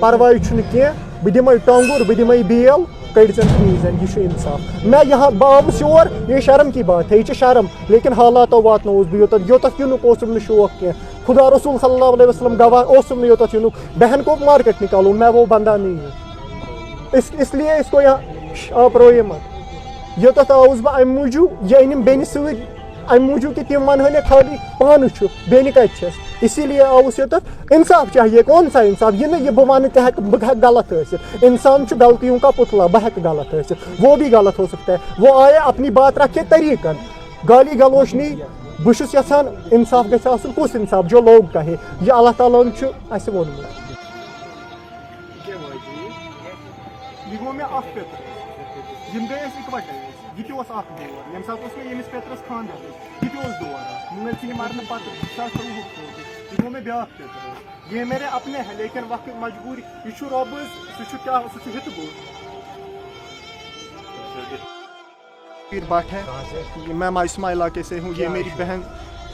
پرواے چھُنہٕ کینٛہہ بہٕ دِمے ٹۄنٛگُر بہٕ دِمے بیل کٔڑۍزٮ۪ن پلیٖزن یہ چھُ انصاف میں یہاں بہٕ آوُس یور یہ شرم کی بات ہے یہ شرم لیکن حالاتو واتنووُس بہٕ یوٚتَتھ یِنُک اوسُم نہٕ شوق کینٛہہ خدا رسول صلی اللہ علیہ وسلم گواہ اوسُم نہٕ یوٚتَتھ یِنُک بہن کو مارکیٹ نکالوں میں وہ بندہ نہیں ہوں اس لیے اس کو یہاں آپ رویے مت یوٚتَتھ آوُس بہٕ اَمہِ موٗجوٗب یہِ أنِم بیٚنہِ سۭتۍ اَمہِ موٗجوٗب کہ تِم وَنہٕ خالی پانہٕ چھُ بیٚنہِ کَتہِ چھَس اسی لیے آؤس یوٚتَتھ انصاف چاہیے کون سا انصاف یہ نہیں یہ بہٕ وَنہٕ تہِ ہٮ۪کہٕ بہٕ ہٮ۪کہٕ غلط ٲسِتھ انسان چھُ غلطیوں کا پُتلا بہٕ ہٮ۪کہٕ غلط ٲسِتھ وہ بھی غلط ہو سکتا ہے وہ آیا اپنی بات رکھے طریقن گالی گلوچ نہیں بہٕ چھُس یژھان انصاف گژھِ آسُن کُس انصاف جو لوگ کہے یہ اللہ تعالیٰ ہن چھُ اَسہِ ووٚنمُت یہِ گوٚو مےٚ اکھ پیتر یِم گٔے أسۍ اِکوٹے یہ تہِ اوس اکھ دور ییٚمہِ ساتہٕ اوس مےٚ ییٚمِس پیترس خانٛدر یہ تہِ اوس دور مٲلۍ سٕنٛدِ مرنہٕ پتہٕ 2013 یہ گوٚو مےٚ بیٛاکھ پیتر یہ میرے اپنے ہیں لیکن وقت مجبوری یہ چھُ رۄبٕز سُہ چھُ کیٛاہ سُہ چھُ ہِتہٕ گوٚو پیر بٹ ہے میں مائسما علاقے سے ہوں یہ میری بہن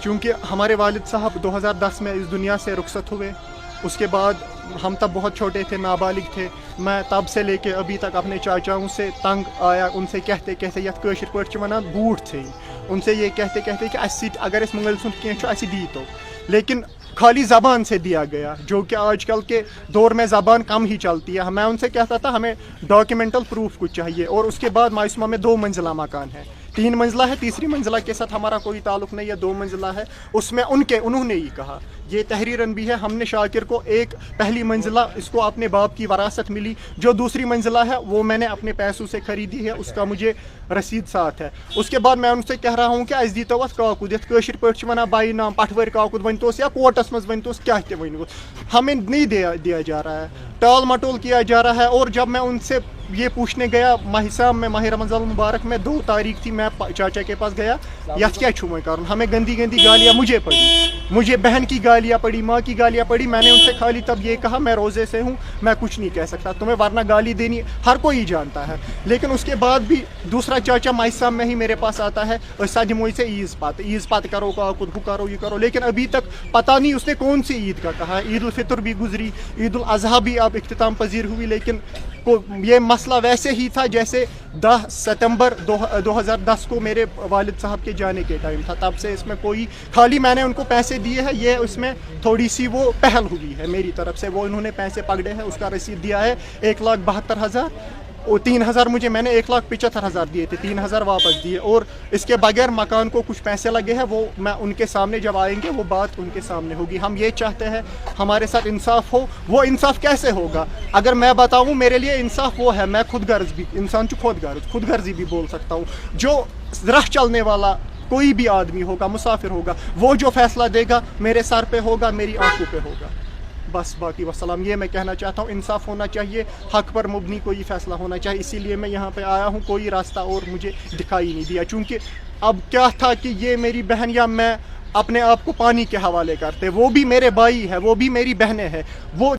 چونکہ ہمارے والد صاحب 2010 میں اس دنیا سے رخصت ہوئے اس کے بعد ہم تب بہت چھوٹے تھے نابالغ تھے میں تب سے لے کے ابھی تک اپنے چاچاؤں سے تنگ آیا ان سے کہتے کہتے یتھ کٲشِر پٲٹھۍ چھِ وَنان بوٗٹھ ژھیٚنۍ ان سے یہ کہتے کہتے کہ اَسہِ سۭتۍ اگر أسۍ مٲلۍ سُنٛد کینٛہہ چھُ اَسہِ دیٖتو لیکن خالی زبان سے دیا گیا جو کہ آج کل کے دور میں زبان کم ہی چلتی ہے میں ان سے کہتا تھا ہمیں ڈاکیومنٹل پروف کچھ چاہیے اور اس کے بعد مائسما میں 2 منزلہ مکان ہے 3 منزلہ ہے تیسری منزلہ کے ساتھ ہمارا کوئی تعلق نہیں ہے 2 منزلہ ہے اس میں انہوں نے ہی کہا یہ تحریرن بھی ہے ہم نے شاکر کو ایک پہلی منزلہ اس کو اپنے باپ کی وراثت ملی جو دوسری منزلہ ہے وہ میں نے اپنے پیسوں سے خریدی ہے اس کا مجھے رسید ساتھ ہے اس کے بعد میں ان سے کہہ رہا ہوں کہ اَسہِ دیٖتو اَتھ کاکُد یَتھ کٲشِر پٲٹھۍ چھِ وَنان بائی نام پٹھوٲرۍ کاکُد ؤنۍتوس یا کوٹس منٛز ؤنۍتوس کیٛاہ تہِ ؤنۍوُس ہمیں نہیں دیا جا رہا ہے ٹال مٹول کیا جا رہا ہے اور جب میں ان سے یہ پوچھنے گیا ماہ صاحب میں ماہ رمضان المبارک میں 2 تاریخ تھی میں چاچا کے پاس گیا یتھ کیا چھو میں کروں ہمیں گندی گندی گالیاں مجھے پڑی مجھے بہن کی گالیاں پڑی ماں کی گالیاں پڑی میں نے ان سے خالی تب یہ کہا میں روزے سے ہوں میں کچھ نہیں کہہ سکتا تمہیں ورنہ گالی دینی ہر کوئی جانتا ہے لیکن اس کے بعد بھی دوسرا چاچا ماہ صاحب میں ہی میرے پاس آتا ہے أسۍ دِمو سے عیز پت کرو کاکُد ہُہ کرو یہ کرو لیکن ابھی تک پتہ نہیں اس نے کون سی عید کا کہا عید الفطر بھی گزری عید الاضحیٰ بھی اب اختتام پذیر ہوئی لیکن یہ مسئلہ ویسے ہی تھا جیسے 10 ستمبر 2010 کو میرے والد صاحب کے جانے کے ٹائم تھا تب سے اس میں کوئی خالی میں نے ان کو پیسے دیے ہیں یہ اس میں تھوڑی سی وہ پہل ہوئی ہے میری طرف سے وہ انہوں نے پیسے پکڑے ہیں اس کا رسید دیا ہے 1,72,000 اور 3,000 مجھے میں نے 1,75,000 دیے تھے 3,000 واپس دیے اور اس کے بغیر مکان کو کچھ پیسے لگے ہیں وہ میں ان کے سامنے جب آئیں گے وہ بات ان کے سامنے ہوگی ہم یہ چاہتے ہیں ہمارے ساتھ انصاف ہو وہ انصاف کیسے ہوگا اگر میں بتاؤں میرے لیے انصاف وہ ہے میں خود غرض بھی انسان خود غرضی بھی بول سکتا ہوں جو راہ چلنے والا کوئی بھی آدمی ہوگا مسافر ہوگا وہ جو فیصلہ دے گا میرے سر پہ ہوگا میری آنکھوں پہ ہوگا بس باقی وسلام یہ میں کہنا چاہتا ہوں انصاف ہونا چاہیے حق پر مبنی کوئی فیصلہ ہونا چاہیے اسی لیے میں یہاں پہ آیا ہوں کوئی راستہ اور مجھے دکھائی نہیں دیا چونکہ اب کیا تھا کہ یہ میری بہن یا میں اپنے آپ کو پانی کے حوالے کرتے وہ بھی میرے بھائی ہے وہ بھی میری بہنیں ہیں وہ